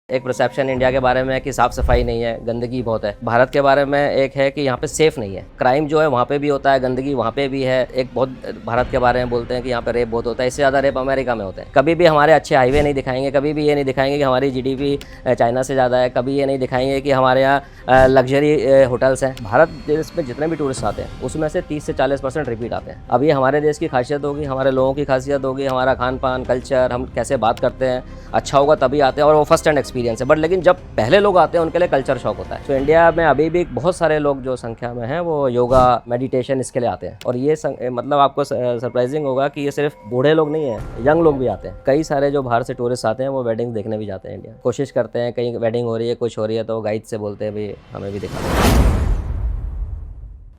एक perception India के बारे में है कि साफ़ सफाई नहीं है, गंदगी बहुत है। भारत के बारे में एक है कि यहाँ पे सेफ़ नहीं है। क्राइम जो है वहाँ पे भी होता है, गंदगी वहाँ पे भी है। एक बहुत भारत के बारे में बोलते हैं कि यहाँ पे रेप बहुत होता है, इससे ज़्यादा रेप अमेरिका में होते हैं। कभी भी हमारे अच्छे हाईवे नहीं दिखाएंगे, कभी भी ये नहीं दिखाएंगे कि हमारी जीडीपी चाइना से ज़्यादा है, कभी ये नहीं दिखाएंगे कि हमारे यहाँ लग्जरी होटल्स हैं। भारत देश में जितने भी टूरिस्ट आते हैं उसमें से 30 से 40% रिपीट आते हैं। अब ये हमारे देश की खासियत होगी, हमारे लोगों की खासियत होगी, हमारा खान पान कल्चर, हम कैसे बात करते हैं, अच्छा होगा तभी आते हैं और वो फर्स्ट हैंड एक्सपीरियंस है। बट लेकिन जब पहले लोग आते हैं उनके लिए कल्चर शॉक होता है। तो इंडिया में अभी भी बहुत सारे लोग जो संख्या में हैं वो योगा मेडिटेशन इसके लिए आते हैं। और ये मतलब आपको सरप्राइजिंग होगा कि ये सिर्फ बूढ़े लोग नहीं हैं, यंग लोग भी आते हैं। कई सारे जो बाहर से टूरिस्ट आते हैं वो वेडिंग देखने भी जाते हैं इंडिया। कोशिश करते हैं, कहीं वेडिंग हो रही है, कुछ हो रही है तो गाइड से बोलते हैं भाई हमें भी दिखा।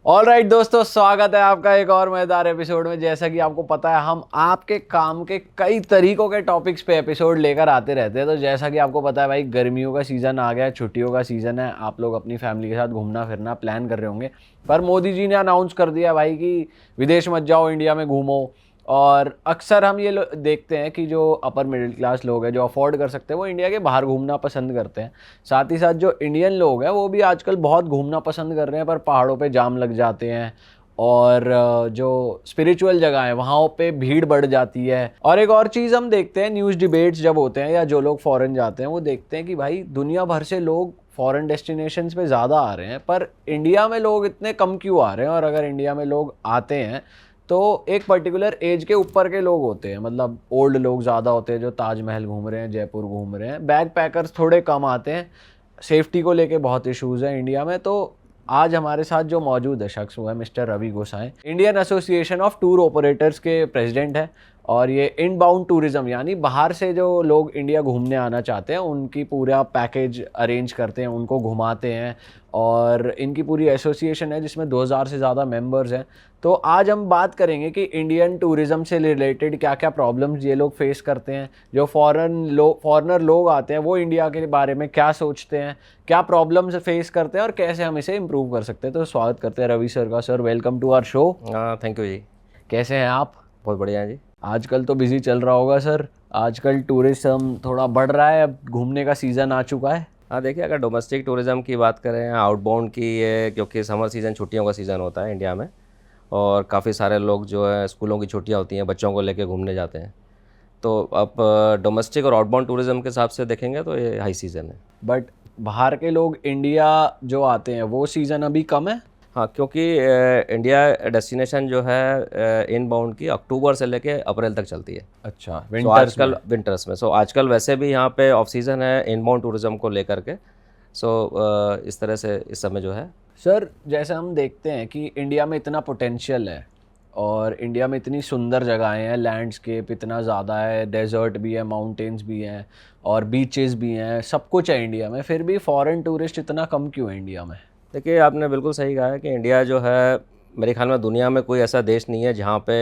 ऑलराइट दोस्तों, स्वागत है आपका एक और मजेदार एपिसोड में। जैसा कि आपको पता है हम आपके काम के कई तरीकों के टॉपिक्स पे एपिसोड लेकर आते रहते हैं। तो जैसा कि आपको पता है भाई, गर्मियों का सीज़न आ गया है, छुट्टियों का सीज़न है, आप लोग अपनी फैमिली के साथ घूमना फिरना प्लान कर रहे होंगे। पर मोदी जी ने अनाउंस कर दिया भाई कि विदेश मत जाओ, इंडिया में घूमो। और अक्सर हम ये देखते हैं कि जो अपर मिडिल क्लास लोग हैं, जो अफोर्ड कर सकते हैं, वो इंडिया के बाहर घूमना पसंद करते हैं। साथ ही साथ जो इंडियन लोग हैं वो भी आजकल बहुत घूमना पसंद कर रहे हैं, पर पहाड़ों पे जाम लग जाते हैं और जो स्पिरिचुअल जगह है वहाँ पे भीड़ बढ़ जाती है। और एक और चीज़ हम देखते हैं, न्यूज़ डिबेट्स जब होते हैं या जो लोग फॉरेन जाते हैं वो देखते हैं कि भाई दुनिया भर से लोग फॉरेन डेस्टिनेशंस पे ज़्यादा आ रहे हैं, पर इंडिया में लोग इतने कम क्यों आ रहे हैं। और अगर इंडिया में लोग आते हैं तो एक पर्टिकुलर एज के ऊपर के लोग होते हैं, मतलब ओल्ड लोग ज़्यादा होते हैं जो ताजमहल घूम रहे हैं, जयपुर घूम रहे हैं। बैग पैकर्स थोड़े कम आते हैं, सेफ्टी को लेके बहुत इश्यूज़ हैं इंडिया में। तो आज हमारे साथ जो मौजूद है शख्स वो है mister Ravi Gosai, Indian association of tour operators के प्रेसिडेंट है। और ये इनबाउंड टूरिज़्म यानी बाहर से जो लोग इंडिया घूमने आना चाहते हैं उनकी पूरा पैकेज अरेंज करते हैं, उनको घुमाते हैं। और इनकी पूरी एसोसिएशन है जिसमें 2000 से ज़्यादा मेंबर्स हैं। तो आज हम बात करेंगे कि इंडियन टूरिज़्म से रिलेटेड क्या क्या प्रॉब्लम्स ये लोग फेस करते हैं, जो फॉरेनर लोग आते हैं वो इंडिया के बारे में क्या सोचते हैं, क्या प्रॉब्लम्स फेस करते हैं और कैसे हम इसे इम्प्रूव कर सकते हैं। तो स्वागत करते हैं रवि सर का। Sir welcome to our show. Thank you ji. कैसे हैं आप? बहुत बढ़िया है जी। आजकल तो बिजी चल रहा होगा सर, आजकल टूरिज्म थोड़ा बढ़ रहा है, अब घूमने का सीज़न आ चुका है। हाँ देखिए, अगर डोमेस्टिक टूरिज़्म की बात करें, आउटबाउंड की, ये क्योंकि समर सीज़न छुट्टियों का सीज़न होता है इंडिया में और काफ़ी सारे लोग जो है स्कूलों की छुट्टियां होती हैं बच्चों को लेके घूमने जाते हैं। तो अब डोमेस्टिक और आउटबाउंड टूरिज़्म के हिसाब से देखेंगे तो ये हाई सीज़न है। बट बाहर के लोग इंडिया जो आते हैं वो सीज़न अभी कम है। हाँ, क्योंकि इंडिया डेस्टिनेशन जो है इनबाउंड की अक्टूबर से लेके अप्रैल तक चलती है। अच्छा, सो आजकल विंटर्स में, आजकल वैसे भी यहाँ पे ऑफ सीज़न है इनबाउंड टूरिज़्म को लेकर के। इस तरह से इस समय जो है सर, जैसे हम देखते हैं कि इंडिया में इतना पोटेंशियल है और इंडिया में इतनी सुंदर जगहें हैं, लैंडस्केप इतना ज़्यादा है, डेजर्ट भी है, माउंटेन्स भी हैं और बीचेस भी हैं, सब कुछ है इंडिया में, फिर भी फॉरेन टूरिस्ट इतना कम क्यों है इंडिया में? देखिए, आपने बिल्कुल सही कहा है कि इंडिया जो है, मेरे ख्याल में दुनिया में कोई ऐसा देश नहीं है जहाँ पे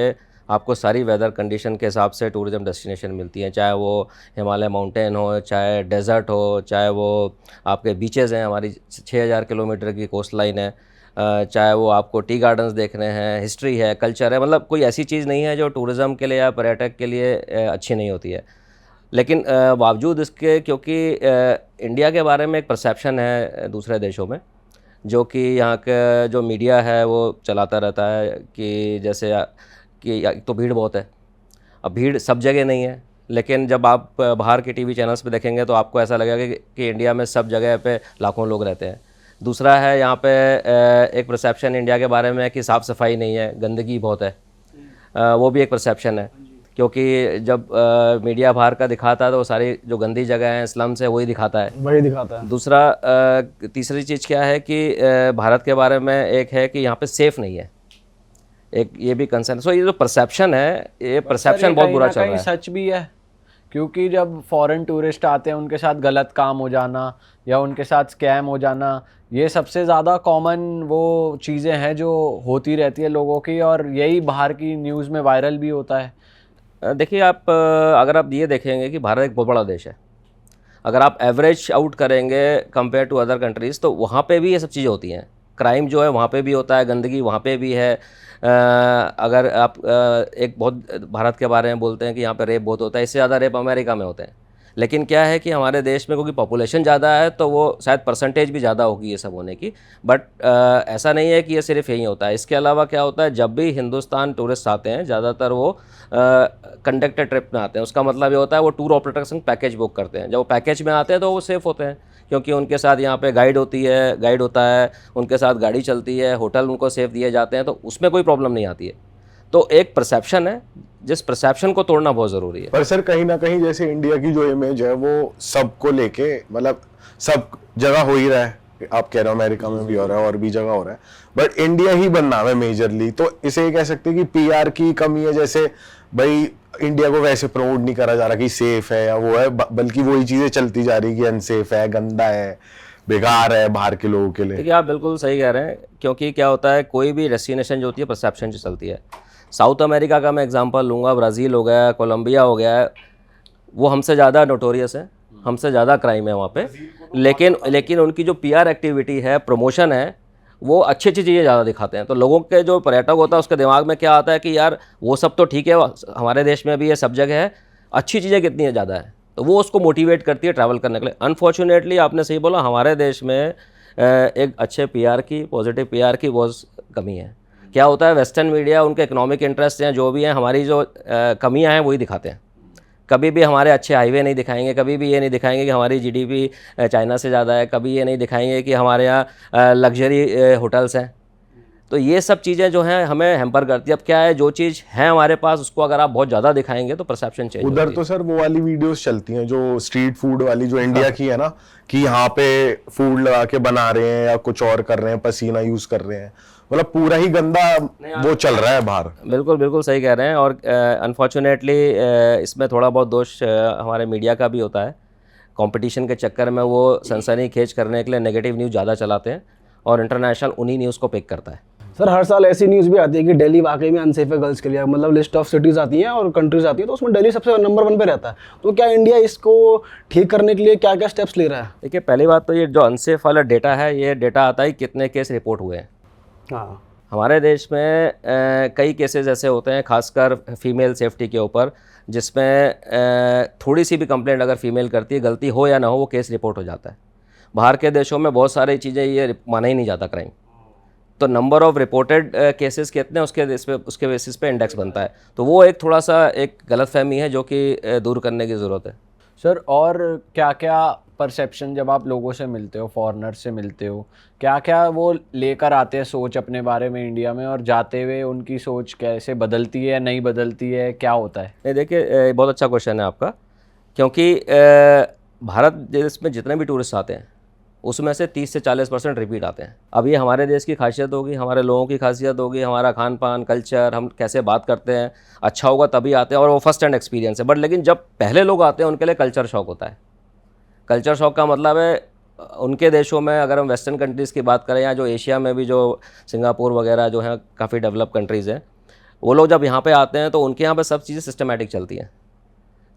आपको सारी वेदर कंडीशन के हिसाब से टूरिज़्म डेस्टिनेशन मिलती हैं। चाहे वो हिमालय माउंटेन हो, चाहे डेजर्ट हो, चाहे वो आपके बीचेज़ हैं, हमारी 6000 किलोमीटर की कोस्ट लाइन है, चाहे वो आपको टी गार्डन्स देखने हैं, हिस्ट्री है, कल्चर है। मतलब कोई ऐसी चीज़ नहीं है जो टूरिज़्म के लिए या पर्यटक के लिए अच्छी नहीं होती है। लेकिन बावजूद इसके, क्योंकि इंडिया के बारे में एक परसेप्शन है दूसरे देशों में, जो कि यहाँ का जो मीडिया है वो चलाता रहता है कि जैसे कि तो भीड़ बहुत है। अब भीड़ सब जगह नहीं है, लेकिन जब आप बाहर के टीवी चैनल्स पे देखेंगे तो आपको ऐसा लगेगा कि इंडिया में सब जगह पे लाखों लोग रहते हैं। दूसरा है, यहाँ पे एक परसेप्शन इंडिया के बारे में है कि साफ़ सफाई नहीं है, गंदगी बहुत है। वो भी एक परसेप्शन है, क्योंकि जब मीडिया बाहर का दिखाता है तो वो सारी जो गंदी जगह हैं, स्लम्स है, वही दिखाता है। दूसरा तीसरी चीज़ क्या है कि भारत के बारे में एक है कि यहाँ पे सेफ़ नहीं है, एक ये भी कंसर्न। सो ये जो परसेप्शन है, ये परसेप्शन बहुत बुरा चल रहा है। सच भी है, क्योंकि जब फॉरेन टूरिस्ट आते हैं उनके साथ गलत काम हो जाना या उनके साथ स्कैम हो जाना, ये सबसे ज़्यादा कॉमन वो चीज़ें हैं जो होती रहती है लोगों की, और यही बाहर की न्यूज़ में वायरल भी होता है। देखिए, आप अगर आप ये देखेंगे कि भारत एक बहुत बड़ा देश है, अगर आप एवरेज आउट करेंगे कंपेयर टू अदर कंट्रीज़ तो वहाँ पे भी ये सब चीज़ें होती हैं। क्राइम जो है वहाँ पे भी होता है, गंदगी वहाँ पे भी है। अगर आप एक बहुत भारत के बारे में बोलते हैं कि यहाँ पे रेप बहुत होता है, इससे ज़्यादा रेप अमेरिका में होते हैं। लेकिन क्या है कि हमारे देश में क्योंकि पॉपुलेशन ज़्यादा है तो वो शायद परसेंटेज भी ज़्यादा होगी ये सब होने की, बट ऐसा नहीं है कि ये सिर्फ यही होता है। इसके अलावा क्या होता है, जब भी हिंदुस्तान टूरिस्ट आते हैं ज़्यादातर वो कंडक्टेड ट्रिप में आते हैं। उसका मतलब ये होता है वो टूर ऑपरेटर के संग पैकेज बुक करते हैं। जब वो पैकेज में आते हैं तो वो सेफ़ होते हैं, क्योंकि उनके साथ यहाँ पे गाइड होता है, उनके साथ गाड़ी चलती है, होटल उनको सेफ दिए जाते हैं, तो उसमें कोई प्रॉब्लम नहीं आती है। तो एक परसेप्शन है, जिस परसेप्शन को तोड़ना बहुत ज़रूरी है। पर सर कहीं ना कहीं जैसे इंडिया की जो इमेज है वो सबको लेके, मतलब सब जगह हो ही रहा है, आप कह रहे हो अमेरिका में भी हो रहा है और भी जगह हो रहा है, बट इंडिया ही बनना है मेजरली, तो इसे कह सकते हैं कि पीआर की कमी है। जैसे भाई इंडिया को वैसे प्रमोट नहीं करा जा रहा कि सेफ है या वो है, बल्कि वही चीजें चलती जा रही कि अनसेफ है, गंदा है, बेकार है बाहर के लोगों के लिए। देखिए आप बिल्कुल सही कह रहे हैं, क्योंकि क्या होता है कोई भी डेस्टिनेशन जो होती है परसेप्शन से चलती है। साउथ अमेरिका का मैं एग्जांपल लूँगा, ब्राज़ील हो गया, कोलंबिया हो गया, वो हमसे ज़्यादा नोटोरियस है, हमसे ज़्यादा क्राइम है वहाँ पे, लेकिन उनकी जो पीआर एक्टिविटी है, प्रमोशन है, वो अच्छी अच्छी चीज़ें ज़्यादा दिखाते हैं। तो लोगों के जो पर्यटक होता है उसके दिमाग में क्या आता है कि यार वो सब तो ठीक है, हमारे देश में भी ये सब जगह है, अच्छी चीज़ें कितनी है ज़्यादा है, तो वो उसको मोटिवेट करती है ट्रैवल करने के लिए। अनफॉर्चुनेटली आपने सही बोला, हमारे देश में एक अच्छे पीआर की, पॉजिटिव पीआर की बहुत कमी है। क्या होता है, वेस्टर्न मीडिया उनके इकोनॉमिक इंटरेस्ट हैं जो भी हैं, हमारी जो कमियां हैं वही दिखाते हैं। कभी भी हमारे अच्छे हाईवे नहीं दिखाएंगे, कभी भी ये नहीं दिखाएंगे कि हमारी जीडीपी चाइना से ज़्यादा है, कभी ये नहीं दिखाएंगे कि हमारे यहाँ लग्जरी होटल्स हैं। तो ये सब चीज़ें जो हैं हमें हैम्पर करती है। अब क्या है, जो चीज़ है हमारे पास उसको अगर आप बहुत ज़्यादा दिखाएंगे तो परसेप्शन चेंज उधर तो सर वो वाली वीडियोस चलती हैं जो स्ट्रीट फूड वाली, जो इंडिया की है ना, कि यहाँ पे फूड लगा के बना रहे हैं या कुछ और कर रहे हैं, पसीना यूज कर रहे हैं, मतलब पूरा ही गंदा वो चल रहा है बाहर। बिल्कुल बिल्कुल सही कह रहे हैं। और अनफॉर्चुनेटली इसमें थोड़ा बहुत दोष हमारे मीडिया का भी होता है। कंपटीशन के चक्कर में वो सनसनी खेज करने के लिए नेगेटिव न्यूज़ ज़्यादा चलाते हैं और इंटरनेशनल उन्हीं न्यूज़ को पिक करता है। सर हर साल ऐसी न्यूज़ भी आती है कि दिल्ली वाकई में अनसेफ है गर्ल्स के लिए, मतलब लिस्ट ऑफ सिटीज़ आती हैं और कंट्रीज आती है तो उसमें दिल्ली सबसे नंबर 1 पे रहता है। तो क्या इंडिया इसको ठीक करने के लिए क्या क्या स्टेप्स ले रहा है? देखिए पहली बात तो ये जो अनसेफ वाला डेटा है, ये डेटा आता है कितने केस रिपोर्ट हुए हैं। हाँ, हमारे देश में कई केसेस ऐसे होते हैं, खासकर फीमेल सेफ्टी के ऊपर, जिसमें थोड़ी सी भी कंप्लेंट अगर फीमेल करती है, गलती हो या ना हो, वो केस रिपोर्ट हो जाता है। बाहर के देशों में बहुत सारी चीज़ें ये माना ही नहीं जाता क्राइम। तो नंबर ऑफ रिपोर्टेड केसेस कितने उसके बेसिस पे इंडेक्स बनता है। तो वो एक थोड़ा सा एक गलतफहमी है जो कि दूर करने की ज़रूरत है। सर और क्या क्या परसेप्शन जब आप लोगों से मिलते हो, फॉरेनर से मिलते हो, क्या क्या वो लेकर आते हैं सोच अपने बारे में इंडिया में, और जाते हुए उनकी सोच कैसे बदलती है, नहीं बदलती है, क्या होता है? नहीं देखिए बहुत अच्छा क्वेश्चन है आपका, क्योंकि भारत देश में जितने भी टूरिस्ट आते हैं उसमें से 30 से 40% रिपीट आते हैं। अब ये हमारे देश की खासियत होगी, हमारे लोगों की खासियत होगी, हमारा खान पान, कल्चर, हम कैसे बात करते हैं, अच्छा होगा तभी आते हैं और वो फर्स्ट हैंड एक्सपीरियंस है। बट लेकिन जब पहले लोग आते हैं उनके लिए कल्चर शॉक होता है। कल्चर शॉक का मतलब है उनके देशों में, अगर हम वेस्टर्न कंट्रीज़ की बात करें या जो एशिया में भी जो सिंगापुर वगैरह जो हैं काफ़ी डेवलप कंट्रीज़ हैं, वो लोग जब यहाँ पे आते हैं तो उनके यहाँ पे सब चीज़ें सिस्टमेटिक चलती हैं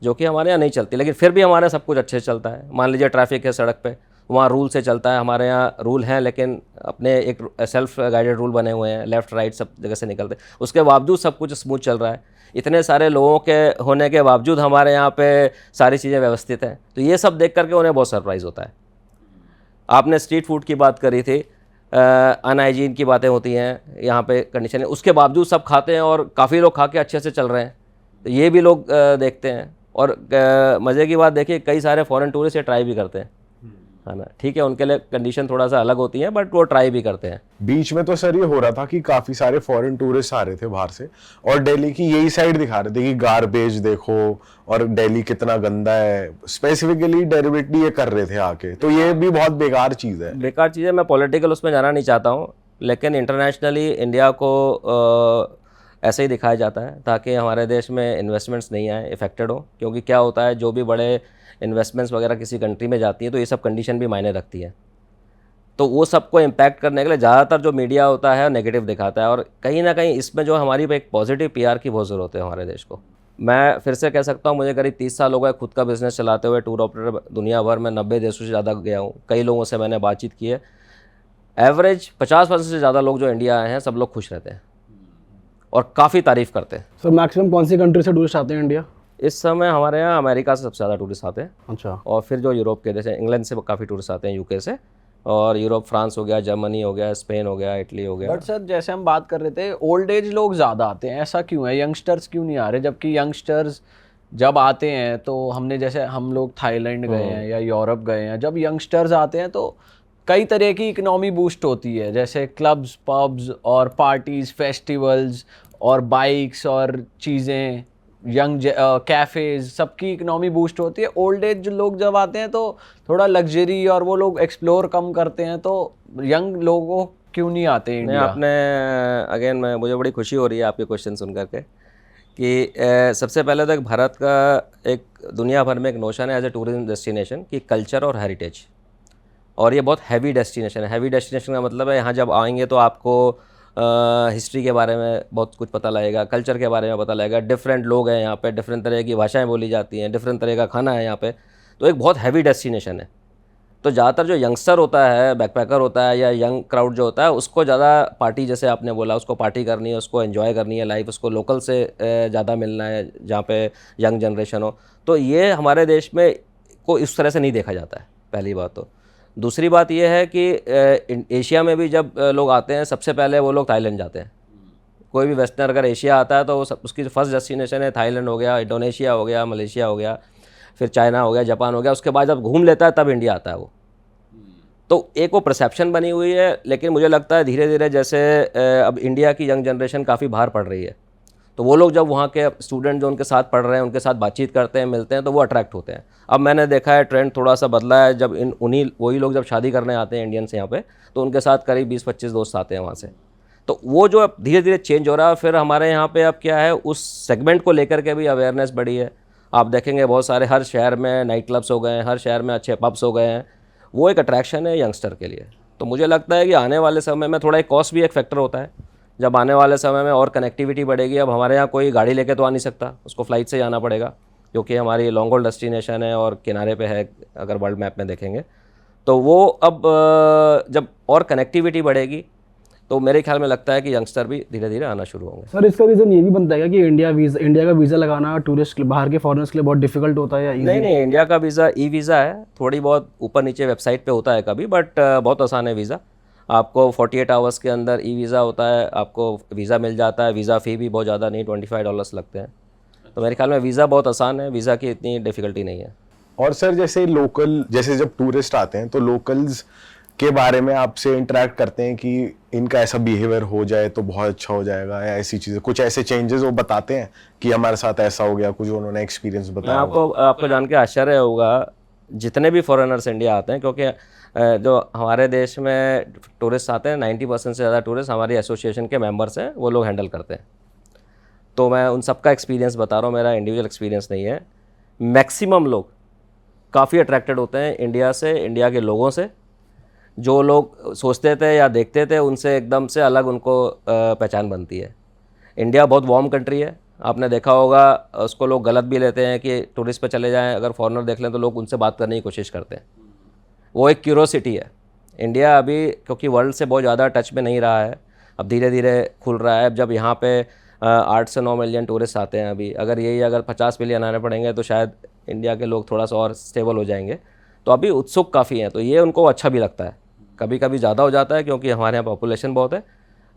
जो कि हमारे यहाँ नहीं चलती। लेकिन फिर भी हमारे यहाँ सब कुछ अच्छे से चलता है। मान लीजिए ट्रैफिक है सड़क पे, वहाँ रूल से चलता है। हमारे यहाँ रूल हैं लेकिन अपने एक सेल्फ गाइडेड रूल बने हुए हैं, लेफ़्ट राइट सब जगह से निकलते हैं। उसके बावजूद सब कुछ स्मूथ चल रहा है। इतने सारे लोगों के होने के बावजूद हमारे यहाँ पे सारी चीज़ें व्यवस्थित हैं। तो ये सब देख करके उन्हें बहुत सरप्राइज़ होता है। आपने स्ट्रीट फूड की बात करी थी, अनहाइजीन की बातें होती हैं यहाँ पे, कंडीशन है, उसके बावजूद सब खाते हैं और काफ़ी लोग खा के अच्छे से चल रहे हैं। तो ये भी लोग देखते हैं। और मज़े की बात देखिए, कई सारे फॉरेन टूरिस्ट ये ट्राई भी करते हैं, है ना। ठीक है, उनके लिए कंडीशन थोड़ा सा अलग होती है बट वो ट्राई भी करते हैं। बीच में तो सर ये हो रहा था कि काफी सारे फॉरेन टूरिस्ट आ रहे थे बाहर से और दिल्ली की यही साइड दिखा रहे थे कि गार्बेज देखो और दिल्ली कितना गंदा है, स्पेसिफिकली डेरिवेटली ये कर रहे थे आके। तो ये भी बहुत बेकार चीज़ है। बेकार चीज़ है, मैं पॉलिटिकल उसमें जाना नहीं चाहता हूँ, लेकिन इंटरनेशनली इंडिया को ऐसे ही दिखाया जाता है ताकि हमारे देश में इन्वेस्टमेंट्स नहीं आए, इफेक्टेड हो। क्योंकि क्या होता है, जो भी बड़े इन्वेस्टमेंट्स वगैरह किसी कंट्री में जाती हैं तो ये सब कंडीशन भी मायने रखती है। तो वो सबको इम्पैक्ट करने के लिए ज़्यादातर जो मीडिया होता है नेगेटिव दिखाता है। और कहीं ना कहीं इसमें जो हमारी एक पॉजिटिव पीआर की बहुत ज़रूरत है हमारे देश को। मैं फिर से कह सकता हूँ, मुझे करीब 30 साल हो गए खुद का बिज़नेस चलाते हुए, टूर ऑपरेटर दुनिया भर में 90 देशों से ज़्यादा गया हूँ। कई लोगों से मैंने बातचीत की है, एवरेज 50% से ज़्यादा लोग जो इंडिया आए हैं सब लोग खुश रहते हैं और काफ़ी तारीफ़ करते हैं। सर मैक्सिमम कौन सी कंट्री से टूरिस्ट आते हैं इंडिया? इस समय हमारे यहाँ अमेरिका से सबसे ज़्यादा टूरिस्ट आते हैं, अच्छा। और फिर जो यूरोप के, जैसे इंग्लैंड से काफ़ी टूरिस्ट आते हैं, यूके से, और यूरोप, फ्रांस हो गया, जर्मनी हो गया, स्पेन हो गया, इटली हो गया। बट सर जैसे हम बात कर रहे थे, ओल्ड एज लोग ज़्यादा आते हैं, ऐसा क्यों है? यंगस्टर्स क्यों नहीं आ रहे? जबकि यंगस्टर्स जब आते हैं तो हमने, जैसे हम लोग थाईलैंड गए हैं या यूरोप गए हैं, जब यंगस्टर्स आते हैं तो कई तरह की इकोनॉमी बूस्ट होती है, जैसे क्लब्स, पब्स और पार्टीज, फेस्टिवल्स और बाइक्स और चीज़ें, यंग कैफ़ेज़, सबकी इकोनॉमी बूस्ट होती है। ओल्ड एज जो लोग जब आते हैं तो थोड़ा लग्जरी और वो लोग एक्सप्लोर कम करते हैं, तो यंग लोगों क्यों नहीं आते नहीं, इंडिया? आपने अगेन, मैं मुझे बड़ी खुशी हो रही है आपके क्वेश्चन सुन करके कि सबसे पहले तो एक भारत का, एक दुनिया भर में एक नोशन है एज ए टूरिज्म डेस्टिनेशन कि कल्चर और हेरिटेज, और ये बहुत हैवी डेस्टिनेशन है। हैवी डेस्टिनेशन का मतलब है यहाँ जब आएंगे तो आपको हिस्ट्री के बारे में बहुत कुछ पता लगेगा, कल्चर के बारे में पता लगेगा, डिफरेंट लोग हैं यहाँ पे, डिफरेंट तरह की भाषाएं बोली जाती हैं, डिफरेंट तरह का खाना है यहाँ पे, तो एक बहुत हैवी डेस्टिनेशन है। तो ज़्यादातर जो यंगस्टर होता है, बैकपैकर होता है, या यंग क्राउड जो होता है, उसको ज़्यादा पार्टी, जैसे आपने बोला, उसको पार्टी करनी है, उसको एंजॉय करनी है लाइफ, उसको लोकल से ज़्यादा मिलना है जहाँ पे यंग जनरेशन हो। तो ये हमारे देश में को इस तरह से नहीं देखा जाता है, पहली बात तो। दूसरी बात ये है कि एशिया में भी जब लोग आते हैं, सबसे पहले वो लोग थाईलैंड जाते हैं। कोई भी वेस्टर्न अगर एशिया आता है तो उसकी फर्स्ट डेस्टिनेशन है थाईलैंड हो गया, इंडोनेशिया हो गया, मलेशिया हो गया, फिर चाइना हो गया, जापान हो गया। उसके बाद जब घूम लेता है तब इंडिया आता है वो। तो एक वो परसेप्शन बनी हुई है, लेकिन मुझे लगता है धीरे धीरे जैसे अब इंडिया की यंग जनरेशन काफ़ी बाहर पढ़ रही है, तो वो लोग जब वहाँ के स्टूडेंट जो उनके साथ पढ़ रहे हैं, उनके साथ बातचीत करते हैं, मिलते हैं, तो वो अट्रैक्ट होते हैं। अब मैंने देखा है ट्रेंड थोड़ा सा बदला है, जब वही लोग जब शादी करने आते हैं इंडियंस यहाँ पे, तो उनके साथ करीब 20-25 दोस्त आते हैं वहाँ से। तो वो जो अब धीरे धीरे चेंज हो रहा है। फिर हमारे यहाँ पे अब क्या है, उस सेगमेंट को लेकर के भी अवेयरनेस बढ़ी है। आप देखेंगे बहुत सारे, हर शहर में नाइट क्लब्स हो गए हैं, हर शहर में अच्छे पब्स हो गए हैं। वो एक अट्रैक्शन है यंगस्टर के लिए। तो मुझे लगता है कि आने वाले समय में थोड़ा एक कॉस्ट भी एक फैक्टर होता है। जब आने वाले समय में और कनेक्टिविटी बढ़ेगी, अब हमारे यहाँ कोई गाड़ी लेके तो आ नहीं सकता, उसको फ़्लाइट से जाना पड़ेगा, क्योंकि हमारी लॉन्ग हॉल डेस्टिनेशन है और किनारे पे है अगर वर्ल्ड मैप में देखेंगे। तो वो अब जब और कनेक्टिविटी बढ़ेगी तो मेरे ख्याल में लगता है कि यंगस्टर भी धीरे धीरे आना शुरू होंगे। सर इसका रीज़न ये भी बनता है क्या कि इंडिया का वीज़ा लगाना टूरिस्ट, बाहर के फॉरेनर्स के लिए बहुत डिफिकल्ट होता है या नहीं नहीं, इंडिया का वीज़ा ई वीज़ा है, थोड़ी बहुत ऊपर नीचे वेबसाइट पे होता है कभी, बट बहुत आसान है वीज़ा। आपको 48 आवर्स के अंदर ई वीज़ा होता है, आपको वीज़ा मिल जाता है। वीज़ा फ़ी भी बहुत ज़्यादा नहीं, $25 लगते हैं। तो मेरे ख्याल में वीज़ा बहुत आसान है, वीज़ा की इतनी डिफ़िकल्टी नहीं है। और सर जैसे लोकल, जैसे जब टूरिस्ट आते हैं तो लोकल्स के बारे में आपसे इंटरेक्ट करते हैं कि इनका ऐसा बिहेवियर हो जाए तो बहुत अच्छा हो जाएगा, या ऐसी चीज़ें, कुछ ऐसे चेंजेस वो बताते हैं कि हमारे साथ ऐसा हो गया, कुछ उन्होंने एक्सपीरियंस बताया? आपको जान के आश्चर्य होगा, जितने भी फॉरेनर्स इंडिया आते हैं, क्योंकि जो हमारे देश में टूरिस्ट आते हैं 90% से ज़्यादा टूरिस्ट हमारी एसोसिएशन के मेंबर्स हैं, वो लोग हैंडल करते हैं। तो मैं उन सबका एक्सपीरियंस बता रहा हूँ, मेरा इंडिविजुअल एक्सपीरियंस नहीं है। मैक्सिमम लोग काफ़ी अट्रैक्टेड होते हैं इंडिया से, इंडिया के लोगों से। जो लोग सोचते थे या देखते थे, उनसे एकदम से अलग उनको पहचान बनती है। इंडिया बहुत वार्म कंट्री है, आपने देखा होगा। उसको लोग गलत भी लेते हैं कि टूरिस्ट पे चले जाएं, अगर फॉरेनर देख लें तो लोग उनसे बात करने की कोशिश करते हैं। वो एक क्यूरोसिटी है। इंडिया अभी क्योंकि वर्ल्ड से बहुत ज़्यादा टच में नहीं रहा है, अब धीरे धीरे खुल रहा है। जब यहाँ पे 8 से 9 मिलियन टूरिस्ट आते हैं अभी, अगर 50 मिलियन आने पड़ेंगे तो शायद इंडिया के लोग थोड़ा सा और स्टेबल हो जाएंगे। तो अभी उत्सुक काफ़ी हैं, तो ये उनको अच्छा भी लगता है। कभी कभी ज़्यादा हो जाता है क्योंकि हमारे यहाँ पॉपुलेशन बहुत है,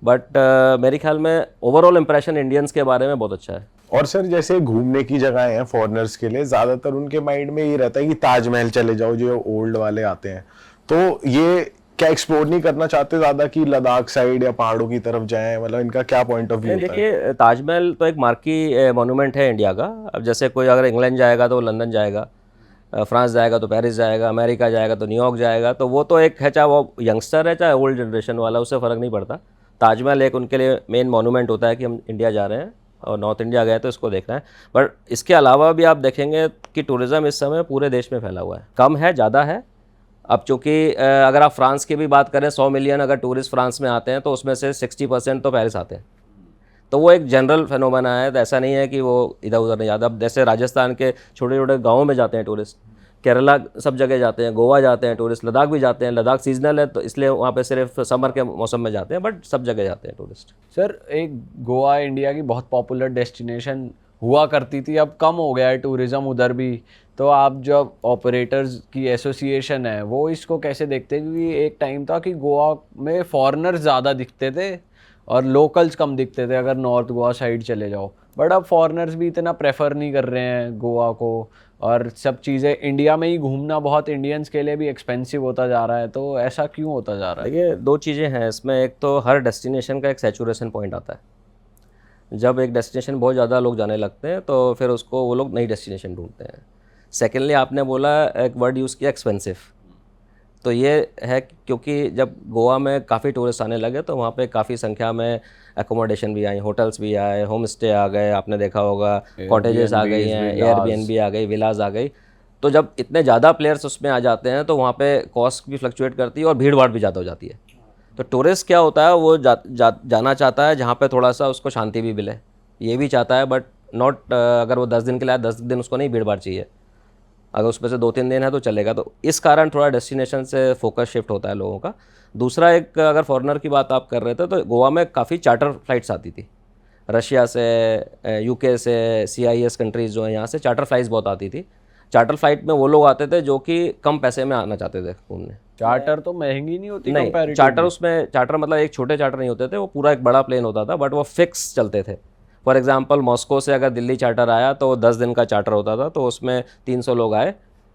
बट मेरे ख्याल में ओवरऑल इंप्रेशन इंडियंस के बारे में बहुत अच्छा है। और सर जैसे घूमने की जगह हैं फॉरेनर्स के लिए, ज्यादातर उनके माइंड में ये रहता है कि ताजमहल चले जाओ, जो ओल्ड वाले आते हैं। तो ये क्या एक्सप्लोर नहीं करना चाहते ज्यादा कि लद्दाख साइड या पहाड़ों की तरफ जाएं? मतलब इनका क्या पॉइंट ऑफ व्यू होता है? देखिए, ताजमहल तो एक मार्की मोनूमेंट है इंडिया का। अब जैसे कोई अगर इंग्लैंड जाएगा तो लंदन जाएगा, फ्रांस जाएगा तो पेरिस जाएगा, अमेरिका जाएगा तो न्यूयॉर्क जाएगा। तो वो तो एक है, चाहे वो यंगस्टर है चाहे ओल्ड जनरेशन वाला, उससे फ़र्क नहीं पड़ता। ताजमहल एक उनके लिए मेन मोनूमेंट होता है कि हम इंडिया जा रहे हैं और नॉर्थ इंडिया गए तो इसको देखना है। बट इसके अलावा भी आप देखेंगे कि टूरिज़्म इस समय पूरे देश में फैला हुआ है, कम है ज़्यादा है। अब चूँकि अगर आप फ्रांस की भी बात करें, 100 मिलियन अगर टूरिस्ट फ्रांस में आते हैं तो उसमें से 60% तो पेरिस आते हैं। तो वो एक जनरल फेनोमेना है, तो ऐसा नहीं है कि वो इधर उधर नहीं जाता। अब जैसे राजस्थान के छोटे छोटे गाँवों में जाते हैं टूरिस्ट, केरला सब जगह जाते हैं, गोवा जाते हैं टूरिस्ट, लद्दाख भी जाते हैं। लद्दाख सीजनल है तो इसलिए वहाँ पे सिर्फ समर के मौसम में जाते हैं, बट सब जगह जाते हैं टूरिस्ट। सर एक गोवा इंडिया की बहुत पॉपुलर डेस्टिनेशन हुआ करती थी, अब कम हो गया है टूरिज़्म उधर भी। तो आप जब ऑपरेटर्स की एसोसिएशन है वो इसको कैसे देखते हैं? क्योंकि एक टाइम था कि गोवा में फॉरेनर्स ज़्यादा दिखते थे और लोकल्स कम दिखते थे अगर नॉर्थ गोवा साइड चले जाओ, बट अब फॉरेनर्स भी इतना प्रेफर नहीं कर रहे हैं गोवा को, और सब चीज़ें इंडिया में ही घूमना बहुत इंडियंस के लिए भी एक्सपेंसिव होता जा रहा है। तो ऐसा क्यों होता जा रहा है? देखिए, दो चीज़ें हैं इसमें। एक तो हर डेस्टिनेशन का एक सैचुरेशन पॉइंट आता है। जब एक डेस्टिनेशन बहुत ज़्यादा लोग जाने लगते हैं तो फिर उसको वो लोग नई डेस्टिनेशन ढूंढते हैं। सेकेंडली, आपने बोला एक वर्ड यूज़ किया, एक्सपेंसिव। तो ये है क्योंकि जब गोवा में काफ़ी टूरिस्ट आने लगे तो वहाँ पे काफ़ी संख्या में एकोमोडेशन भी आई, होटल्स भी आए, होम स्टे आ गए, आपने देखा होगा, कॉटेजेस आ गई हैं, एयरबीएनबी आ गई, विलाज आ गई। तो जब इतने ज़्यादा प्लेयर्स उसमें आ जाते हैं तो वहाँ पे कॉस्ट भी फ्लक्चुएट करती है और भीड़ भाड़ भी ज़्यादा हो जाती है। तो टूरिस्ट क्या होता है, वो जाना चाहता है जहाँ पे थोड़ा सा उसको शांति भी मिले, ये भी चाहता है, बट नॉट अगर वो 10 दिन के लिए 10 दिन उसको नहीं भीड़ भाड़ चाहिए, अगर उसमें से 2-3 दिन है तो चलेगा। तो इस कारण थोड़ा डेस्टिनेशन से फोकस शिफ्ट होता है लोगों का। दूसरा, एक अगर फॉरेनर की बात आप कर रहे थे तो गोवा में काफ़ी चार्टर फ्लाइट्स आती थी, रशिया से, यूके से, CIS कंट्रीज़ जो है यहाँ से चार्टर फ्लाइट्स बहुत आती थी। चार्टर फ्लाइट में वो लोग आते थे जो कि कम पैसे में आना चाहते थे घूमने। चार्टर तो महंगी नहीं होती नहीं, comparatively? चार्टर उसमें, चार्टर मतलब एक छोटे चार्टर नहीं होते थे, वो पूरा एक बड़ा प्लेन होता था, बट वो फिक्स चलते थे। फॉर एग्जांपल, मॉस्को से अगर दिल्ली चार्टर आया तो 10 दिन का चार्टर होता था, तो उसमें 300 लोग आए,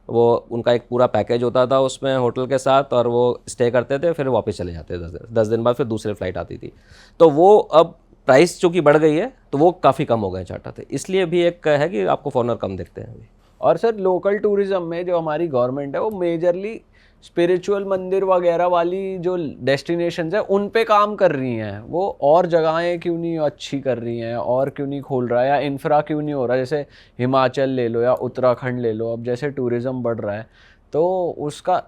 वो उनका एक पूरा पैकेज होता था उसमें होटल के साथ, और वो स्टे करते थे, फिर वापस चले जाते थे 10 दिन बाद, फिर दूसरी फ्लाइट आती थी। तो वो अब प्राइस चूँकि बढ़ गई है तो वो काफ़ी कम हो गए चार्टर थे, इसलिए भी एक है कि आपको फॉरनर कम दिखते हैं अभी। और सर, लोकल टूरिज्म में जो हमारी गवर्नमेंट है वो मेजरली स्पिरिचुअल मंदिर वगैरह वाली जो डेस्टिनेशंस है उन पे काम कर रही हैं, वो और जगहें क्यों नहीं अच्छी कर रही हैं, और क्यों नहीं खोल रहा है, या इंफ्रा क्यों नहीं हो रहा? जैसे हिमाचल ले लो या उत्तराखंड ले लो, अब जैसे टूरिज़्म बढ़ रहा है तो उसका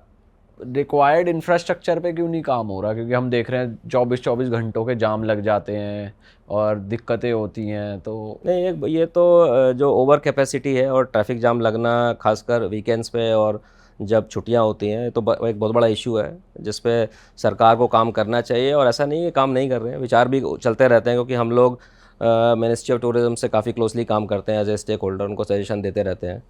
रिक्वायर्ड इंफ्रास्ट्रक्चर पे क्यों नहीं काम हो रहा? क्योंकि हम देख रहे हैं 24-24 घंटों के जाम लग जाते हैं और दिक्कतें होती हैं। तो नहीं, ये तो जो ओवर कैपेसिटी है और ट्रैफिक जाम लगना, खासकर वीकेंड्स पे और जब छुट्टियां होती हैं, तो एक बहुत बड़ा इशू है जिस पे सरकार को काम करना चाहिए। और ऐसा नहीं है काम नहीं कर रहे हैं, विचार भी चलते रहते हैं, क्योंकि हम लोग मिनिस्ट्री ऑफ टूरिज्म से काफ़ी क्लोजली काम करते हैं एज ए स्टेक होल्डर, उनको सजेशन देते रहते हैं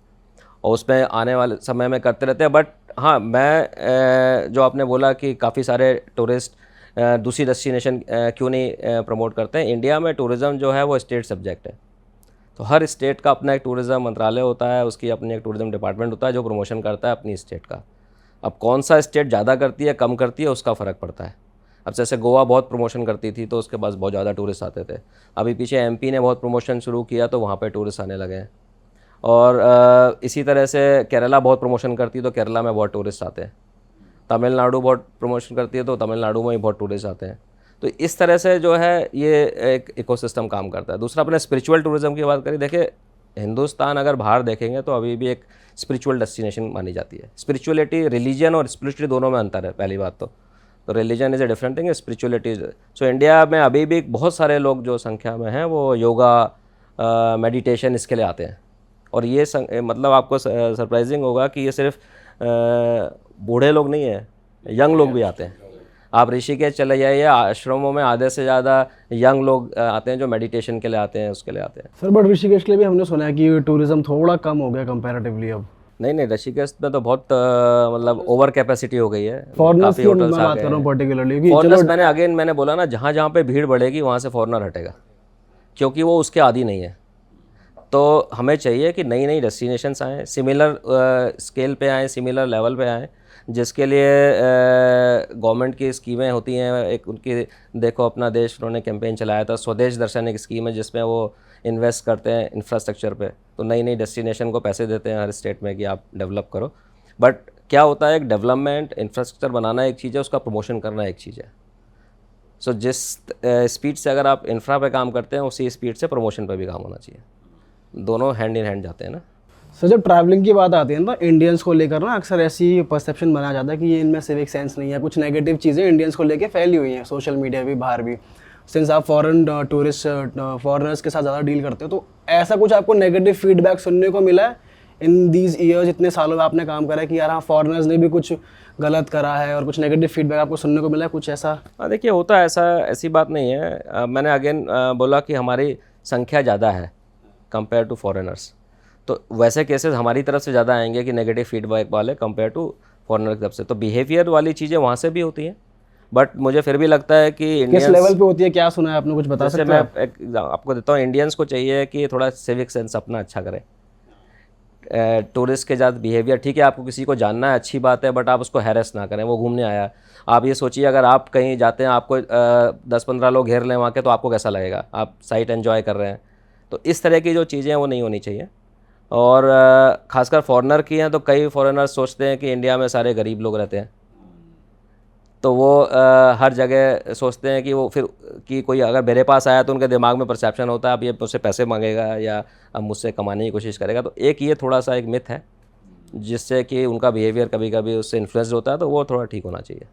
और उसमें आने वाले समय में करते रहते हैं। बट हाँ, मैं जो आपने बोला कि काफ़ी सारे टूरिस्ट दूसरी डेस्टिनेशन क्यों नहीं प्रमोट करते हैं, इंडिया में टूरिज़्म जो है वो स्टेट सब्जेक्ट है। तो हर स्टेट का अपना एक टूरिज़्म मंत्रालय होता है, उसकी अपनी एक टूरिज़्म डिपार्टमेंट होता है जो प्रमोशन करता है अपनी स्टेट का। अब कौन सा स्टेट ज़्यादा करती है कम करती है उसका फ़र्क पड़ता है। अब जैसे गोवा बहुत प्रमोशन करती थी तो उसके पास बहुत ज़्यादा टूरिस्ट आते थे। अभी पीछे MP ने बहुत प्रमोशन शुरू किया तो वहाँ पे टूरिस्ट आने लगे हैं। और इसी तरह से केरला बहुत प्रमोशन करती है तो केरला में बहुत टूरिस्ट आते हैं। तमिलनाडु बहुत प्रमोशन करती है तो तमिलनाडु में भी बहुत टूरिस्ट आते हैं। तो इस तरह से जो है ये एक इकोसिस्टम काम करता है। दूसरा, अपने स्पिरिचुअल टूरिज़्म की बात करें, देखिए हिंदुस्तान अगर बाहर देखेंगे तो अभी भी एक स्पिरिचुअल डेस्टिनेशन मानी जाती है। स्पिरिचुअलिटी, रिलीजन और स्पिरिचुअलिटी दोनों में अंतर है, पहली बात तो religion is a different thing, spirituality. So India में अभी भी बहुत सारे लोग जो संख्या में हैं वो योगा, मेडिटेशन इसके लिए आते हैं। और ये मतलब आपको सरप्राइजिंग होगा कि ये सिर्फ बूढ़े लोग नहीं हैं, यंग लोग भी आते हैं। आप ऋषिकेश चले जाइए, आश्रमों में आधे से ज़्यादा यंग लोग आते हैं जो मेडिटेशन के लिए आते हैं, उसके लिए आते हैं। सर, बट ऋषिकेश के लिए भी हमने सुना है कि टूरिज्म थोड़ा कम हो गया कंपैरेटिवली अब। नहीं, ऋषिकेश में तो बहुत मतलब ओवर कैपेसिटी हो गई है, फॉरेनर्स काफ़ी की होटल्स मैं आ बात गए कर रहा हूँ हैं। पर्टिकुलरली कि फॉरेनर्स, चलो मैंने बोला ना, जहाँ जहाँ पे भीड़ बढ़ेगी वहाँ से फॉरेनर हटेगा, क्योंकि वो उसके आदी नहीं है। तो हमें चाहिए कि नई नई डेस्टिनेशंस आएँ, सिमिलर स्केल पे आएँ, सिमिलर लेवल पे आएँ, जिसके लिए गवर्नमेंट की स्कीमें होती हैं। एक उनकी देखो, अपना देश उन्होंने कैंपेन चलाया था, स्वदेश दर्शन एक स्कीम है जिसमें वो इन्वेस्ट करते हैं इंफ्रास्ट्रक्चर पे। तो नई नई डेस्टिनेशन को पैसे देते हैं हर स्टेट में कि आप डेवलप करो। बट क्या होता है, एक डेवलपमेंट इंफ्रास्ट्रक्चर बनाना एक चीज़ है, उसका प्रमोशन करना एक चीज़ है। सो जिस स्पीड से अगर आप इंफ्रा पे काम करते हैं उसी स्पीड से प्रमोशन पे भी काम होना चाहिए, दोनों हैंड इन हैंड जाते हैं ना। सर, जब ट्रैवलिंग की बात आती है ना, इंडियंस को लेकर ना अक्सर ऐसी परसेप्शन बनाया जाता है कि ये इनमें सिविक सेंस नहीं है, कुछ नेगेटिव चीज़ें इंडियंस को लेके फैली हुई हैं सोशल मीडिया भी, बाहर भी। सिंस आप फॉरेनर्स के साथ ज़्यादा डील करते हो, तो ऐसा कुछ आपको नेगेटिव फीडबैक सुनने को मिला है इन दीज ईयर्स, इतने सालों में आपने काम करा है, कि यार हाँ फॉरेनर्स ने भी कुछ गलत करा है और कुछ नेगेटिव फीडबैक आपको सुनने को मिला है कुछ ऐसा? हाँ, देखिए होता है ऐसा, ऐसी बात नहीं है। मैंने अगेन बोला कि हमारी संख्या ज़्यादा है कंपेयर टू फॉरेनर्स। तो वैसे केसेस हमारी तरफ से ज़्यादा आएंगे कि नेगेटिव फीडबैक वाले कंपेयर टू फॉरेनर की तरफ से। तो बिहेवियर वाली चीज़ें वहाँ से भी होती हैं, बट मुझे फिर भी लगता है कि किस इंडियंस, लेवल पे होती है, क्या सुना है आपने, कुछ बता जैसे सकते मैं हैं आप? एक आपको देता हूँ, इंडियंस को चाहिए कि थोड़ा सिविक सेंस अपना अच्छा करें। टूरिस्ट के साथ बिहेवियर ठीक है, आपको किसी को जानना है अच्छी बात है, बट आप उसको हैरेस ना करें। वो घूमने आया, आप ये सोचिए अगर आप कहीं जाते हैं, आपको 10-15 लोग घेर लें वहाँ के, तो आपको कैसा लगेगा? आप साइट एंजॉय कर रहे हैं। तो इस तरह की जो चीज़ें हैं वो नहीं होनी चाहिए। और ख़ासकर फॉरेनर की हैं, तो कई फॉरेनर सोचते हैं कि इंडिया में सारे गरीब लोग रहते हैं, तो वो हर जगह सोचते हैं कि वो फिर कि कोई अगर मेरे पास आया तो उनके दिमाग में परसेप्शन होता है अब ये मुझसे पैसे मांगेगा या अब मुझसे कमाने की कोशिश करेगा। तो एक ये थोड़ा सा एक मिथ है जिससे कि उनका बिहेवियर कभी कभी उससे इन्फ्लुएंस होता है, तो वो थोड़ा ठीक होना चाहिए।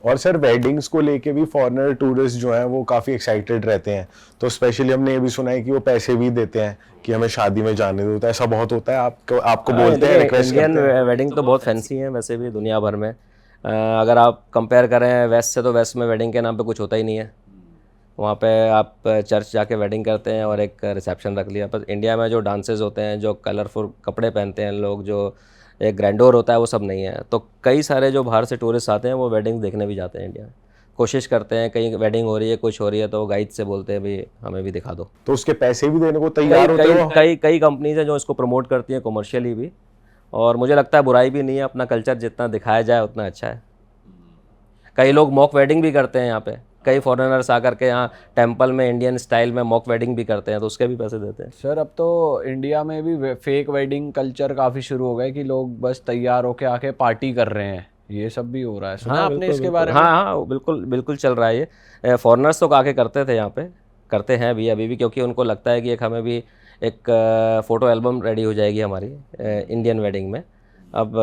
और सर वेडिंग्स को लेके भी फॉरेनर टूरिस्ट जो हैं वो काफ़ी एक्साइटेड रहते हैं, तो स्पेशली हमने ये भी सुना है कि वो पैसे भी देते हैं कि हमें शादी में जाने दो। तो ऐसा बहुत होता है, आपको बोलते हैं, रिक्वेस्ट इंडियन करते हैं? वेडिंग तो बहुत फैंसी है वैसे भी दुनिया भर में। अगर आप कंपेयर करें वेस्ट से, तो वेस्ट में वेडिंग के नाम पे कुछ होता ही नहीं है। वहाँ पे आप चर्च जाके वेडिंग करते हैं और एक रिसेप्शन रख लिया। पर इंडिया में जो डांसेस होते हैं, जो कलरफुल कपड़े पहनते हैं लोग, जो एक ग्रैंडोर होता है, वो सब नहीं है। तो कई सारे जो बाहर से टूरिस्ट आते हैं वो वेडिंग देखने भी जाते हैं इंडिया में, कोशिश करते हैं कहीं वेडिंग हो रही है, कुछ हो रही है, तो गाइड से बोलते हैं भाई हमें भी दिखा दो। तो उसके पैसे भी देने को कई तैयार होते कई हो? कई कई कंपनीज हैं जो इसको प्रमोट करती हैं कमर्शियली भी, और मुझे लगता है बुराई भी नहीं है। अपना कल्चर जितना दिखाया जाए उतना अच्छा है। कई लोग मॉक वेडिंग भी करते हैं यहाँ पे, कई फॉरेनर्स आकर के यहाँ टेंपल में इंडियन स्टाइल में मॉक वेडिंग भी करते हैं, तो उसके भी पैसे देते हैं। सर अब तो इंडिया में भी फेक वेडिंग कल्चर काफ़ी शुरू हो गया कि लोग बस तैयार होके आके पार्टी कर रहे हैं, ये सब भी हो रहा है। सुना आपने बिल्कुल, इसके बिल्कुल। बारे में? हाँ हाँ, बिल्कुल बिल्कुल चल रहा है ये। फॉरेनर्स तो आके करते थे यहाँ पे, करते हैं भी अभी भी, क्योंकि उनको लगता है कि एक हमें भी एक फ़ोटो एल्बम रेडी हो जाएगी हमारी इंडियन वेडिंग में। अब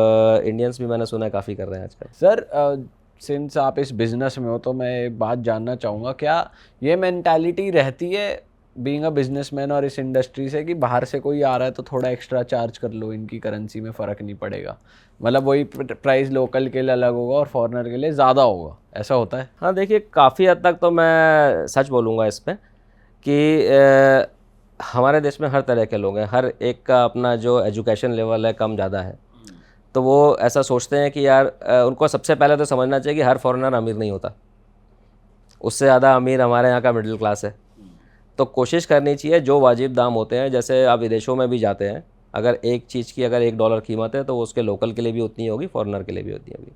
इंडियंस भी मैंने सुना है काफ़ी कर रहे हैं आजकल। सर सिंस आप इस बिज़नेस में हो तो मैं एक बात जानना चाहूँगा, क्या ये मेंटालिटी रहती है बीइंग अ बिजनेसमैन और इस इंडस्ट्री से कि बाहर से कोई आ रहा है तो थोड़ा एक्स्ट्रा चार्ज कर लो, इनकी करेंसी में फ़र्क नहीं पड़ेगा, मतलब वही प्राइस लोकल के लिए अलग होगा और फॉरेनर के लिए ज़्यादा होगा, ऐसा होता है? हाँ देखिए, काफ़ी हद तक तो मैं सच बोलूँगा इस पे कि हमारे देश में हर तरह के लोग हैं, हर एक का अपना जो एजुकेशन लेवल है कम ज़्यादा है। तो वो ऐसा सोचते हैं कि यार उनको सबसे पहले तो समझना चाहिए कि हर फॉरेनर अमीर नहीं होता, उससे ज़्यादा अमीर हमारे यहाँ का मिडिल क्लास है। तो कोशिश करनी चाहिए जो वाजिब दाम होते हैं, जैसे आप विदेशों में भी जाते हैं, अगर एक चीज़ की अगर $1 कीमत है तो वो उसके लोकल के लिए भी उतनी होगी, फॉरेनर के लिए भी उतनी होगी।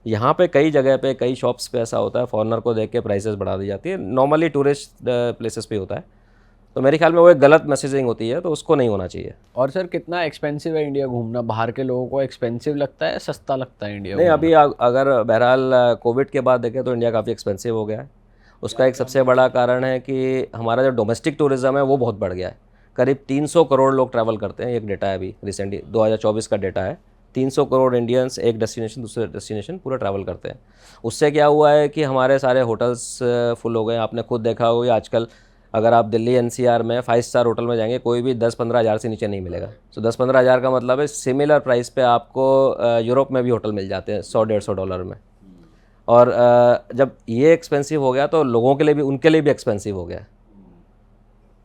यहाँ पे कई जगह पे कई शॉप्स पे ऐसा होता है, फॉरेनर को देख के प्राइसेस बढ़ा दी जाती है। नॉर्मली टूरिस्ट प्लेसेस पे होता है, तो मेरे ख्याल में वो एक गलत मैसेजिंग होती है, तो उसको नहीं होना चाहिए। और सर कितना एक्सपेंसिव है इंडिया घूमना? बाहर के लोगों को एक्सपेंसिव लगता है, सस्ता लगता है इंडिया नहीं, घूमना? अभी अगर बहरहाल कोविड के बाद देखें तो इंडिया काफ़ी एक्सपेंसिव हो गया है। उसका एक सबसे बड़ा कारण है कि हमारा जो डोमेस्टिक टूरिज़्म है वो बहुत बढ़ गया है। करीब 300 करोड़ लोग ट्रैवल करते हैं, एक डेटा है अभी रिसेंटली 2024 का डेटा है। 300 करोड़ इंडियंस एक डेस्टिनेशन दूसरे डेस्टिनेशन पूरा ट्रैवल करते हैं। उससे क्या हुआ है कि हमारे सारे होटल्स फुल हो गए। आपने खुद देखा होगा आजकल अगर आप दिल्ली एनसीआर में 5 स्टार होटल में जाएंगे, कोई भी 10-15 हज़ार से नीचे नहीं मिलेगा। तो 10-15 हज़ार का मतलब है सिमिलर प्राइस पे आपको यूरोप में भी होटल मिल जाते हैं $100-150 में। और जब ये एक्सपेंसिव हो गया तो लोगों के लिए भी, उनके लिए भी एक्सपेंसिव हो गया।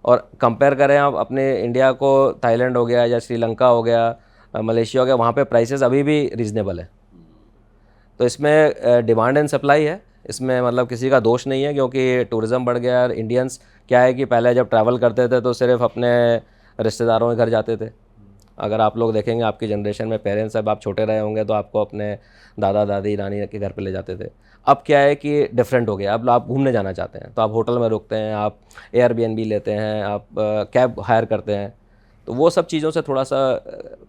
और कंपेयर करें आप अपने इंडिया को, थाईलैंड हो गया या श्रीलंका हो गया, मलेशिया हो गया, वहाँ पे प्राइसेस अभी भी रीज़नेबल है। तो इसमें डिमांड एंड सप्लाई है, इसमें मतलब किसी का दोष नहीं है, क्योंकि टूरिज़्म बढ़ गया। और इंडियंस क्या है कि पहले जब ट्रैवल करते थे तो सिर्फ अपने रिश्तेदारों के घर जाते थे। अगर आप लोग देखेंगे आपकी जनरेशन में पेरेंट्स, अब आप छोटे रहे होंगे तो आपको अपने दादा दादी नानी के घर पे ले जाते थे। अब क्या है कि डिफरेंट हो गया, अब आप घूमने जाना चाहते हैं तो आप होटल में रुकते हैं, आप एयरबीएनबी लेते हैं, आप कैब हायर करते हैं। तो वो सब चीज़ों से थोड़ा सा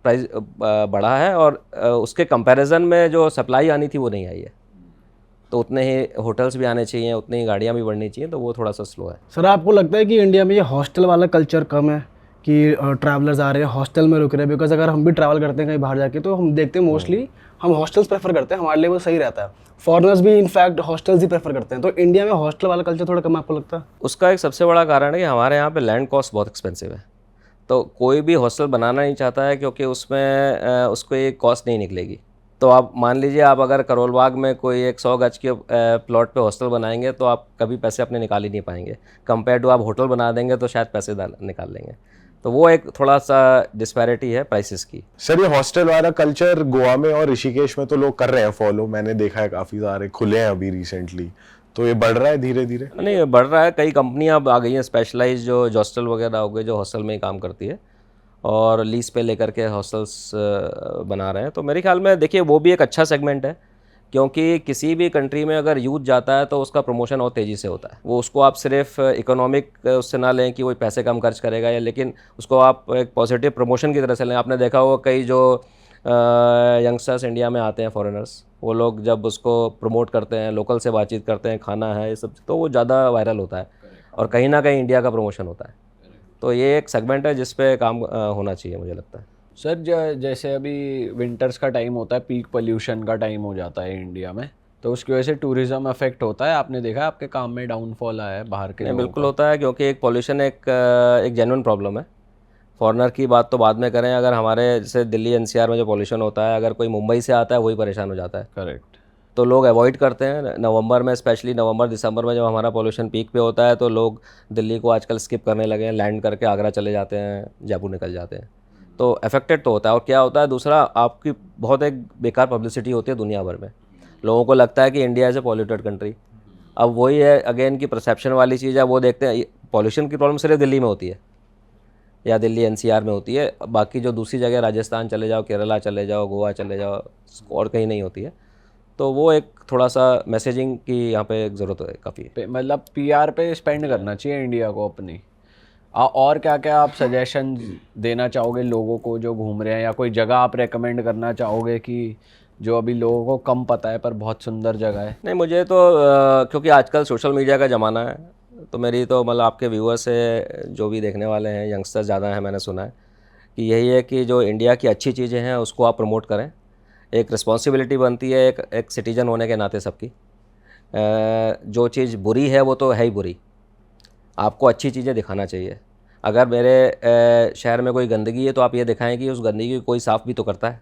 प्राइस बढ़ा है, और उसके कंपैरिजन में जो सप्लाई आनी थी वो नहीं आई है। तो उतने ही होटल्स भी आने चाहिए, उतनी ही गाड़ियाँ भी बढ़नी चाहिए, तो वो थोड़ा सा स्लो है। सर आपको लगता है कि इंडिया में ये हॉस्टल वाला कल्चर कम है कि ट्रैवलर्स आ रहे हैं हॉस्टल में रुक रहे हैं? बिकॉज अगर हम भी ट्रैवल करते हैं कहीं बाहर जाके तो हम देखते हैं मोस्टली हम हॉस्टल्स प्रेफर करते हैं, हमारे लिए वो सही रहता है। फॉरेनर्स भी इनफैक्ट हॉस्टल्स ही प्रेफर करते हैं। तो इंडिया में हॉस्टल वाला कल्चर थोड़ा कम आपको लगता है? उसका एक सबसे बड़ा कारण है कि हमारे यहाँ पे लैंड कॉस्ट बहुत एक्सपेंसिव है। तो कोई भी हॉस्टल बनाना नहीं चाहता है, क्योंकि उसमें उसको एक कॉस्ट नहीं निकलेगी। तो आप मान लीजिए आप अगर करोल बाग में कोई एक 100 गज के प्लॉट पे हॉस्टल बनाएंगे तो आप कभी पैसे अपने निकाल ही नहीं पाएंगे। कंपेयर टू आप होटल बना देंगे तो शायद पैसे निकाल लेंगे। तो वो एक थोड़ा सा डिस्पैरिटी है प्राइसेस की। सर ये हॉस्टल वाला कल्चर गोवा में और ऋषिकेश में तो लोग कर रहे हैं फॉलो, मैंने देखा है काफी सारे खुले हैं अभी रिसेंटली, तो ये बढ़ रहा है धीरे धीरे। नहीं, बढ़ रहा है। कई कंपनियां अब आ गई हैं स्पेशलाइज, जो हॉस्टल वगैरह हो गए, जो हॉस्टल में ही काम करती है और लीज पे लेकर के हॉस्टल्स बना रहे हैं। तो मेरे ख्याल में देखिए वो भी एक अच्छा सेगमेंट है, क्योंकि किसी भी कंट्री में अगर यूथ जाता है तो उसका प्रमोशन और तेज़ी से होता है। वो उसको आप सिर्फ इकोनॉमिक उससे ना लें कि वो पैसे कम खर्च करेगा, या लेकिन उसको आप एक पॉजिटिव प्रमोशन की तरह से लें। आपने देखा होगा कई जो यंगस्टर्स इंडिया में आते हैं फॉरेनर्स, वो लोग जब उसको प्रमोट करते हैं, लोकल से बातचीत करते हैं, खाना है ये सब, तो वो ज़्यादा वायरल होता है और कहीं ना कहीं इंडिया का प्रमोशन होता है। तो ये एक सेगमेंट है जिस पे काम होना चाहिए मुझे लगता है। सर जैसे अभी विंटर्स का टाइम होता है, पीक पोल्यूशन का टाइम हो जाता है इंडिया में, तो उसकी वजह से टूरिज्म अफेक्ट होता है। आपने देखा है आपके काम में डाउनफॉल आया है बाहर के नहीं, लोगों बिल्कुल का? होता है, क्योंकि एक पॉल्यूशन एक जेन्युइन प्रॉब्लम है। फॉरेनर की बात तो बाद में करें, अगर हमारे जैसे दिल्ली एनसीआर में जो पॉल्यूशन होता है, अगर कोई मुंबई से आता है वही परेशान हो जाता है। करेक्ट। तो लोग अवॉइड करते हैं नवंबर में, स्पेशली नवंबर दिसंबर में जब हमारा पॉल्यूशन पीक पे होता है, तो लोग दिल्ली को आजकल स्किप करने लगे हैं, लैंड करके आगरा चले जाते हैं, जयपुर निकल जाते हैं। तो अफेक्टेड तो होता है। और क्या होता है दूसरा, आपकी बहुत एक बेकार पब्लिसिटी होती है दुनिया भर में। लोगों को लगता है कि India is a polluted country. अब वही है अगेन की परसेप्शन वाली चीज़ है। वो देखते हैं पॉल्यूशन की प्रॉब्लम सिर्फ दिल्ली में होती है या दिल्ली एनसीआर में होती है, बाकी जो दूसरी जगह राजस्थान चले जाओ, केरला चले जाओ, गोवा चले जाओ, और कहीं नहीं होती है। तो वो एक थोड़ा सा मैसेजिंग की यहाँ पे एक ज़रूरत है काफ़ी। मतलब पीआर पे स्पेंड करना चाहिए इंडिया को अपनी। और क्या क्या आप सजेशन देना चाहोगे लोगों को जो घूम रहे हैं, या कोई जगह आप रेकमेंड करना चाहोगे कि जो अभी लोगों को कम पता है पर बहुत सुंदर जगह है? नहीं, मुझे तो क्योंकि आजकल सोशल मीडिया का ज़माना है, तो मेरी तो मतलब आपके व्यूअर्स से जो भी देखने वाले हैं, यंगस्टर्स ज़्यादा हैं, मैंने सुना है कि यही है कि जो इंडिया की अच्छी चीज़ें हैं उसको आप प्रमोट करें। एक रिस्पॉन्सिबिलिटी बनती है एक सिटीजन होने के नाते सबकी। जो चीज़ बुरी है वो तो है ही बुरी, आपको अच्छी चीज़ें दिखाना चाहिए। अगर मेरे शहर में कोई गंदगी है तो आप ये दिखाएं कि उस गंदगी को कोई साफ़ भी तो करता है,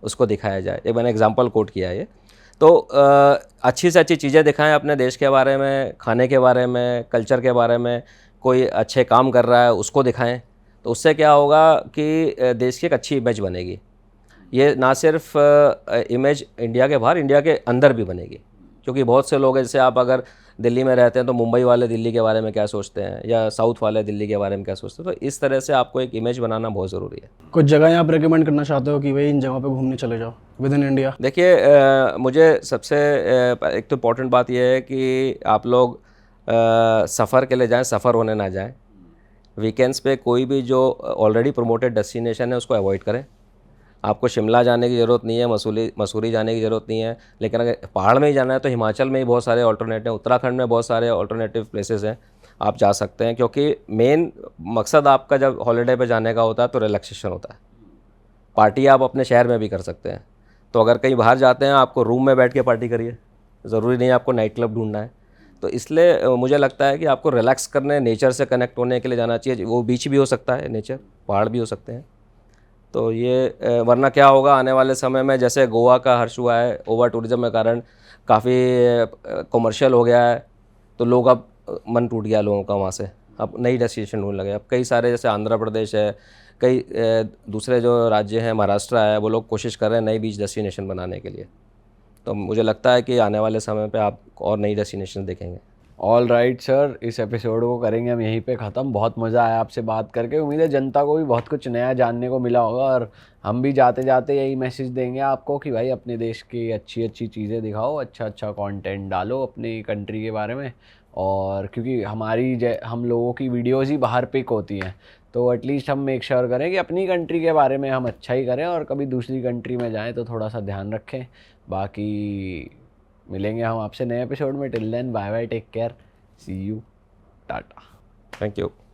उसको दिखाया जाए। एक मैंने एग्जांपल कोट किया है ये। तो अच्छी से अच्छी चीज़ें दिखाएं अपने देश के बारे में, खाने के बारे में, कल्चर के बारे में। कोई अच्छे काम कर रहा है उसको दिखाएं, तो उससे क्या होगा कि देश की एक अच्छी इमेज बनेगी। ये ना सिर्फ इमेज इंडिया के बाहर, इंडिया के अंदर भी बनेगी। क्योंकि बहुत से लोग हैं, जैसे आप अगर दिल्ली में रहते हैं तो मुंबई वाले दिल्ली के बारे में क्या सोचते हैं, या साउथ वाले दिल्ली के बारे में क्या सोचते हैं। तो इस तरह से आपको एक इमेज बनाना बहुत ज़रूरी है। कुछ जगह आप रेकमेंड करना चाहते हो कि भाई इन जगहों पे घूमने चले जाओ विद इन इंडिया? देखिए मुझे सबसे एक तो इम्पॉर्टेंट बात यह है कि आप लोग सफ़र के लिए जाएं, सफ़र होने ना जाएं। वीकेंड्स पे कोई भी जो ऑलरेडी प्रमोटेड डेस्टिनेशन है उसको अवॉइड करें। आपको शिमला जाने की ज़रूरत नहीं है, मसूरी जाने की ज़रूरत नहीं है। लेकिन अगर पहाड़ में ही जाना है तो हिमाचल में ही बहुत सारे ऑल्टरनेटिव, उत्तराखंड में बहुत सारे ऑल्टरनेटिव प्लेसेस हैं, आप जा सकते हैं। क्योंकि मेन मकसद आपका जब हॉलीडे पे जाने का होता है तो रिलैक्सेशन होता है। पार्टी आप अपने शहर में भी कर सकते हैं। तो अगर कहीं बाहर जाते हैं, आपको रूम में बैठ के पार्टी करिए, ज़रूरी नहीं है आपको नाइट क्लब ढूंढना है। तो इसलिए मुझे लगता है कि आपको रिलैक्स करने, नेचर से कनेक्ट होने के लिए जाना चाहिए। वो बीच भी हो सकता है, नेचर पहाड़ भी हो सकते हैं। तो ये वरना क्या होगा आने वाले समय में, जैसे गोवा का हर्ष हुआ है ओवर टूरिज्म के कारण, काफ़ी कमर्शियल हो गया है, तो लोग अब मन टूट गया लोगों का वहाँ से, अब नई डेस्टिनेशन ढूंढने लगे। अब कई सारे जैसे आंध्र प्रदेश है, कई दूसरे जो राज्य हैं, महाराष्ट्र है, वो लोग कोशिश कर रहे हैं नई बीच डेस्टिनेशन बनाने के लिए। तो मुझे लगता है कि आने वाले समय पे आप और नई डेस्टिनेशन देखेंगे। ऑल राइट सर, इस एपिसोड को करेंगे हम यहीं पे ख़त्म। बहुत मज़ा आया आपसे बात करके। उम्मीद है जनता को भी बहुत कुछ नया जानने को मिला होगा, और हम भी जाते जाते यही मैसेज देंगे आपको कि भाई अपने देश की अच्छी अच्छी चीज़ें दिखाओ, अच्छा अच्छा कंटेंट डालो अपनी कंट्री के बारे में। और क्योंकि हम लोगों की वीडियोज़ ही बाहर पिक होती हैं, तो एटलीस्ट हम मेक श्योर करें कि अपनी कंट्री के बारे में हम अच्छा ही करें, और कभी दूसरी कंट्री में जाएँ तो थोड़ा सा ध्यान रखें। बाकी मिलेंगे हम आपसे नए एपिसोड में। Till then bye bye, take care, see you, tata. Thank you.